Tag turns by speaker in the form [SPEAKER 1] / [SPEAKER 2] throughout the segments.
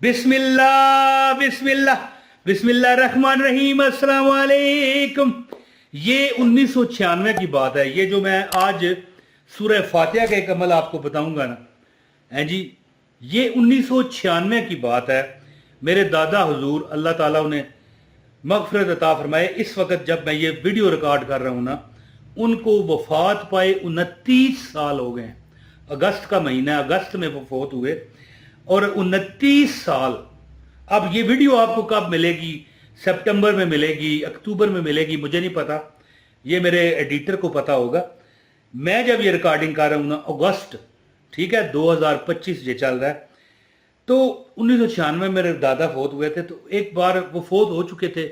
[SPEAKER 1] बिस्मिल्लाह बिस्मिल्लाह बिस्मिल्लाह रहमान रहीम अस्सलाम वालेकुम। ये 1996 की बात है। ये जो मैं आज सूरह फातिहा का एक अमल आपको बताऊंगा ना, हैं जी, ये 1996 की बात है। मेरे दादा हुजूर अल्लाह ताला उन्हें मगफरत अता फरमाए, इस वक्त जब मैं ये वीडियो रिकॉर्ड कर रहा हूँ ना, उनको वफात पाए 29 साल हो गए। अगस्त का महीना, अगस्त में वो फोत हुए और 29 साल। अब ये वीडियो आपको कब मिलेगी, सितंबर में मिलेगी, अक्टूबर में मिलेगी, मुझे नहीं पता, ये मेरे एडिटर को पता होगा। मैं जब ये रिकॉर्डिंग कर रहा हूँ ना, अगस्त, ठीक है, 2025 ये चल रहा है। तो 1996 में मेरे दादा फोत हुए थे। तो एक बार वो फोत हो चुके थे,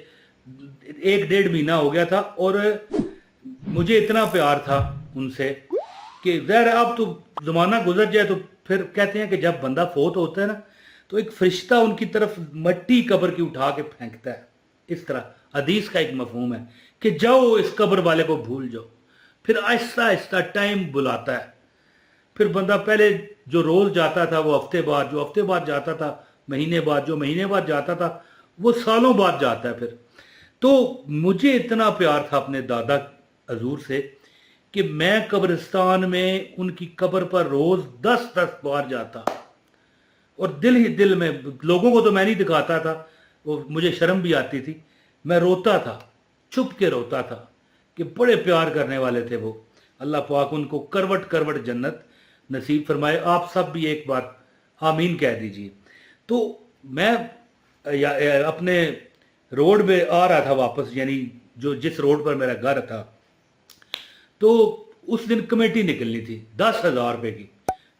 [SPEAKER 1] 1-1.5 महीना हो गया था, और मुझे इतना प्यार था उनसे कि ज़ाहिर अब तो ज़माना गुजर जाए तो फिर कहते हैं कि जब बंदा फोत होता है ना, तो एक फरिश्ता उनकी तरफ मट्टी कब्र की उठा के फेंकता है। इस तरह हदीस का एक मफहूम है कि जाओ इस कब्र वाले को भूल जाओ। फिर आहिस्ता आहिस्ता टाइम बुलाता है। फिर बंदा पहले जो रोज़ जाता था वो हफ्ते बाद, जो हफ्ते बाद जाता था महीने बाद, जो महीने बाद जाता था वो सालों बाद जाता है। फिर तो मुझे इतना प्यार था अपने दादा हजूर से कि मैं कब्रिस्तान में उनकी कब्र पर रोज़ 10-10 बार जाता, और दिल ही दिल में, लोगों को तो मैं नहीं दिखाता था, वो मुझे शर्म भी आती थी, मैं रोता था, छुप के रोता था कि बड़े प्यार करने वाले थे वो। अल्लाह पाक उनको करवट करवट जन्नत नसीब फरमाए। आप सब भी एक बार आमीन कह दीजिए। तो मैं अपने रोड में आ रहा था वापस, यानी जो जिस रोड पर मेरा घर था, तो उस दिन कमेटी निकलनी थी 10,000 रुपये की।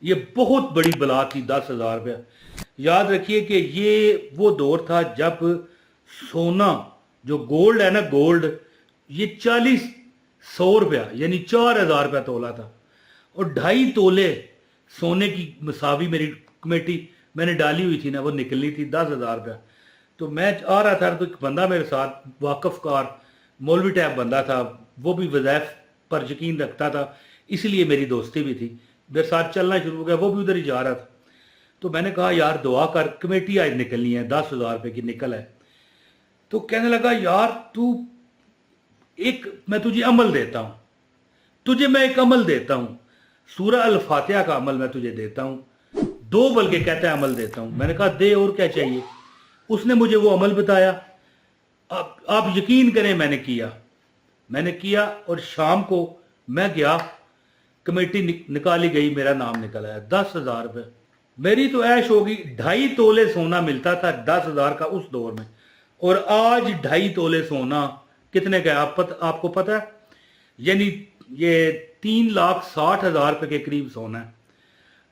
[SPEAKER 1] ये बहुत बड़ी बला थी, 10,000 रुपया। याद रखिए कि ये वो दौर था जब सोना, जो गोल्ड है ना, गोल्ड, ये 40-100 रुपया यानी 4,000 रुपया तोला था, और 2.5 तोले सोने की मसावी मेरी कमेटी मैंने डाली हुई थी ना, वो निकलनी थी 10,000 रुपया। तो मैं आ रहा था, तो एक बंदा मेरे साथ, वाकफकार मौलवी टाइप बंदा था, वो भी वज़ाइफ पर यकीन रखता था, इसलिए मेरी दोस्ती भी थी, मेरे साथ चलना शुरू हो गया, वो भी उधर ही जा रहा था। तो मैंने कहा यार दुआ कर, कमेटी आज निकलनी है, 10,000 रुपये की निकल है। तो कहने लगा यार तू एक, मैं तुझे अमल देता हूँ, तुझे मैं एक अमल देता हूँ, सूरह अल फातिहा का अमल मैं तुझे देता हूँ, 2 बल्कि कहता है अमल देता हूँ। मैंने कहा दे, और क्या चाहिए। उसने मुझे वो अमल बताया। आप यकीन करें, मैंने किया और शाम को मैं गया, कमेटी निकाली गई, मेरा नाम निकल आया, 10,000 रुपये। मेरी तो ऐश होगी। 2.5 तोले सोना मिलता था 10,000 का उस दौर में, और आज 2.5 तोले सोना कितने का आपको पता है? यानी ये 3,60,000 रुपये के करीब सोना है।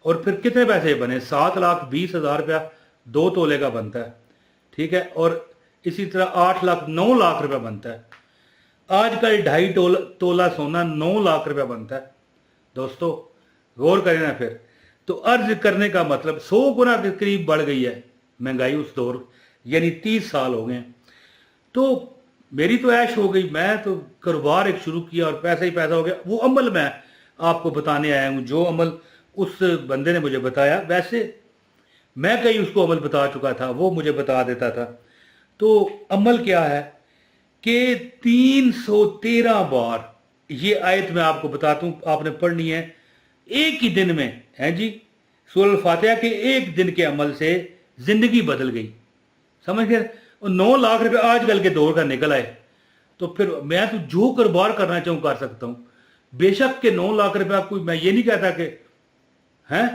[SPEAKER 1] और फिर कितने पैसे बने? 7,20,000 रुपया 2 तोले का बनता है, ठीक है, और इसी तरह 8 लाख 9 लाख रुपया बनता है। आजकल 2.5 तोला सोना 9 लाख रुपया बनता है। दोस्तों गौर करें ना। फिर तो अर्ज करने का मतलब 100 गुना के करीब बढ़ गई है महंगाई उस दौर, यानी 30 साल हो गए। तो मेरी तो ऐश हो गई, मैं तो कारोबार एक शुरू किया और पैसा ही पैसा हो गया। वो अमल मैं आपको बताने आया हूँ, जो अमल उस बंदे ने मुझे बताया। वैसे मैं कहीं उसको अमल बता चुका था, वो मुझे बता देता था। तो अमल क्या है कि 313 बार ये आयत मैं आपको बताता हूँ, आपने पढ़नी है एक ही दिन में, है जी। सूरह फातिहा के एक दिन के अमल से जिंदगी बदल गई, समझ गए। और 9 लाख रुपए आजकल के दौर का निकल आए, तो फिर मैं तो जो कारोबार करना चाहूँ कर सकता हूँ। बेशक के 9 लाख रुपया कोई, मैं ये नहीं कहता कि हैं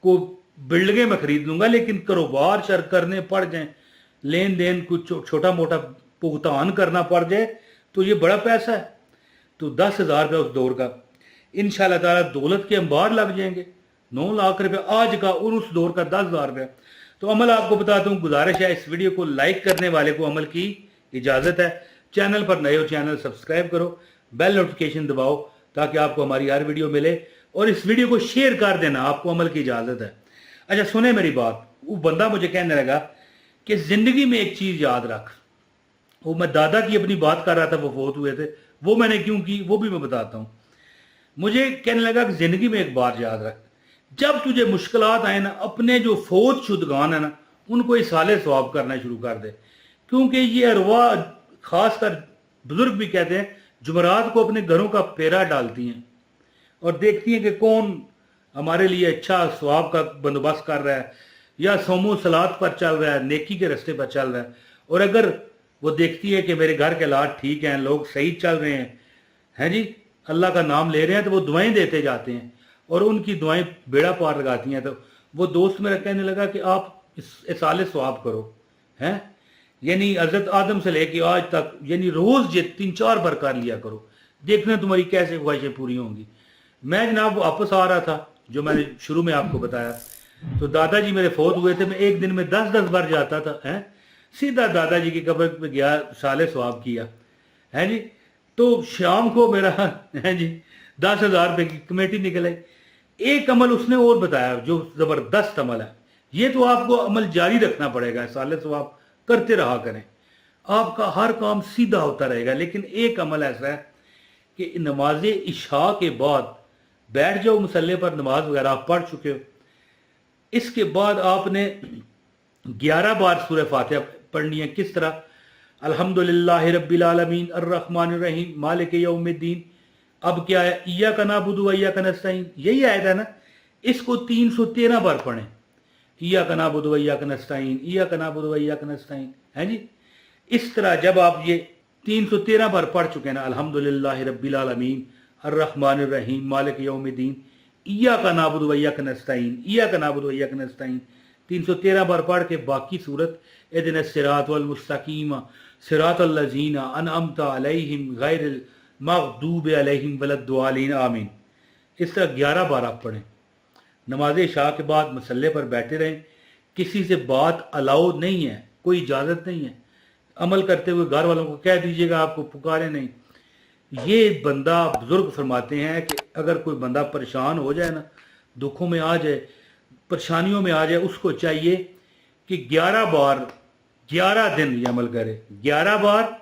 [SPEAKER 1] को बिल्डिंगें मैं खरीद लूंगा, लेकिन कारोबार शर करने पड़ जाए, लेन देन कुछ छोटा मोटा भुगतान करना पड़ जाए, तो ये बड़ा पैसा है। तो 10,000 रुपया उस दौर का, इंशाल्लाह ताला दौलत के अंबार लग जाएंगे। 9 लाख रुपया आज का और उस दौर का 10,000 रुपया। तो अमल आपको बताता हूँ, गुजारिश है इस वीडियो को लाइक करने वाले को अमल की इजाज़त है। चैनल पर नए हो, चैनल सब्सक्राइब करो, बेल नोटिफिकेशन दबाओ ताकि आपको हमारी हर वीडियो मिले, और इस वीडियो को शेयर कर देना, आपको अमल की इजाज़त है। अच्छा सुने मेरी बात। वो बंदा मुझे कहने लगा कि ज़िंदगी में एक चीज़ याद रख। वो मैं दादा की अपनी बात कर रहा था, वो फोत हुए थे, वो मैंने क्यों की वो भी मैं बताता हूँ। मुझे कहने लगा कि जिंदगी में एक बात याद रख, जब तुझे मुश्किलात आए ना, अपने जो फोत शुदगान है ना उनको इसाले सवाब करना शुरू कर दे, क्योंकि ये अरवा खास कर बुजुर्ग भी कहते हैं जुमरात को अपने घरों का फेरा डालती हैं और देखती हैं कि कौन हमारे लिए अच्छा सवाब का बंदोबस्त कर रहा है या सोमो सलात पर चल रहा है, नेकी के रास्ते पर चल रहा है। और अगर वो देखती है कि मेरे घर के हालात ठीक हैं, लोग सही चल रहे हैं जी, अल्लाह का नाम ले रहे हैं, तो वो दुआएं देते जाते हैं और उनकी दुआएं बेड़ा पार लगाती हैं। तो वो दोस्त मेरा कहने लगा कि आप इस साले सवाब करो हैं, यानी हजरत आदम से लेके आज तक यानी रोज ये 3-4 बार कर लिया करो, देखना तुम्हारी कैसे ख्वाहिशें पूरी होंगी। मैं जनाब वापस आ रहा था, जो मैंने शुरू में आपको बताया, तो दादाजी मेरे फौत हुए थे। मैं एक दिन में 10-10 बार जाता था हैं, सीधा दादाजी की कब्र पे गया, साले सवाब किया है जी। तो शाम को मेरा है जी 10,000 रुपये की कमेटी निकल आई। एक अमल उसने और बताया जो जबरदस्त अमल है, ये तो आपको अमल जारी रखना पड़ेगा, साले सवाब करते रहा करें, आपका हर काम सीधा होता रहेगा। लेकिन एक अमल ऐसा है कि नमाज इशा के बाद बैठ जाओ मुसल्ले पर, नमाज वगैरह आप पढ़ चुके हो, इसके बाद आपने 11 बार सूरह फातिहा पढ़नी है। किस तरह? अल्हम्दुलिल्लाहि रब्बिल आलमीन अर्रहमानिर रहीम मालिक यौमिद्दीन। अब क्या है? इय्याका नअबुदु व इय्याका नस्तईन, यही आयत है ना, इसको 313 बार पढ़ें। इय्याका नअबुदु व इय्याका नस्तईन, इय्याका नअबुदु व इय्याका नस्तईन, है जी। इस तरह जब आप ये 313 बार पढ़ चुके हैं ना, अल्हम्दुलिल्लाहि रब्बिल आलमीन अर्रहमानिर रहीम मालिक यौमिद्दीन इय्याका नअबुदु व इय्याका नस्तईन, इय्याका नअबुदु व इय्याका नस्तईन, 313 बार पढ़ के बाकी सूरत इहदिनस सिरातल मुस्तकीम सिरातल लज़ीना अनअमता अलैहिम गैरिल मग़दूबि अलैहिम वलद्दालिन आमीन, इस तरह 11 बार आप पढ़ें। नमाज इशा के बाद मसल्ले पर बैठे रहें, किसी से बात अलाउ नहीं है, कोई इजाज़त नहीं है। अमल करते हुए घर वालों को कह दीजिएगा आपको पुकारे नहीं। ये बंदा, बुजुर्ग फरमाते हैं कि अगर कोई बंदा परेशान हो जाए ना, दुखों में आ जाए, परेशानियों में आ जाए, उसको चाहिए कि 11 बार 11 दिन ये अमल करे, 11 बार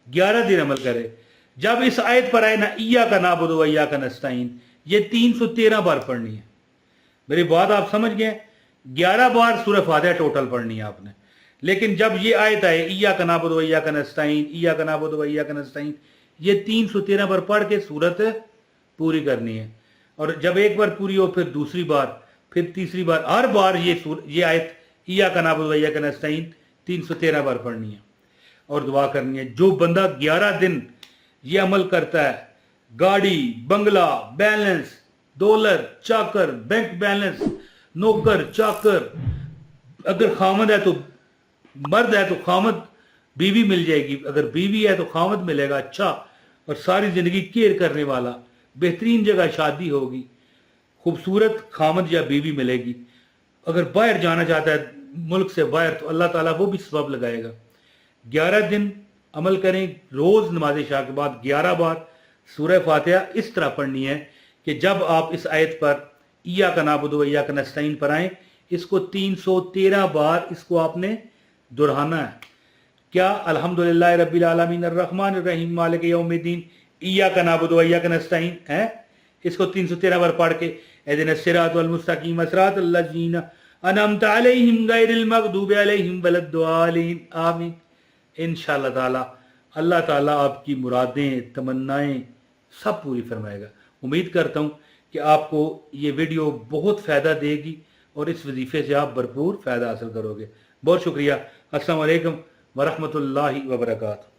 [SPEAKER 1] 11 दिन अमल करे। जब इस आयत पर आए ना, इय्याका नअबुदु व इय्याका नस्तईन, ये 313 बार पढ़नी है। मेरी बात आप समझ गए? 11 बार सूरह फातिहा टोटल पढ़नी है आपने। लेकिन जब ये आयत आए इय्याका नअबुदु व इय्याका नस्तईन, इय्याका नअबुदु व इय्याका नस्तईन, ये 313 बार पढ़ के सूरत पूरी करनी है। और जब एक बार पूरी हो, फिर दूसरी बार, फिर तीसरी बार, हर बार ये आयत इय्याका नअबुदु व इय्याका नस्तईन 313 बार पढ़नी है और दुआ करनी है। जो बंदा 11 दिन ये अमल करता है, गाड़ी, बंगला, बैलेंस, दौलत, चाकर, बैंक बैलेंस, नौकर, चाकर, अगर खामद है तो मर्द है तो खामद बीवी मिल जाएगी, अगर बीवी है तो खामद मिलेगा अच्छा, और सारी जिंदगी केयर करने वाला, बेहतरीन जगह शादी होगी, खूबसूरत खामद या बीवी मिलेगी। अगर बाहर जाना चाहता है मुल्क से बाहर, तो अल्लाह ताला वो भी सबब लगाएगा। 11 दिन अमल करें, रोज नमाज इशा के बाद 11 बार सूरह फातिहा इस तरह पढ़नी है कि जब आप इस आयत पर इय्याका नअबुदु व इय्याका नस्तईन पर आएं, इसको 313 बार इसको आपने दोहराना है। क्या? अल्हम्दुलिल्लाहि रब्बिल आलमीन अर्रहमानिर रहीम मालिक यौमिद्दीन इय्याका नअबुदु व इय्याका नस्तईन है, इसको 313 बार पढ़ के इहदिनस सिरातल मुस्तकीम सिरातल लज़ीना अनअमता अलैहिम गैरिल मग़दूबि अलैहिम वलद्दालिन आमीन। इंशाअल्लाह ताला अल्लाह ताला आपकी मुरादें, तमन्नाएं सब पूरी फरमाएगा। उम्मीद करता हूँ कि आपको ये वीडियो बहुत फ़ायदा देगी और इस वजीफ़े से आप भरपूर फ़ायदा हासिल करोगे। बहुत शुक्रिया। अस्सलामु अलैकुम व रहमतुल्लाहि व बरकातुहू।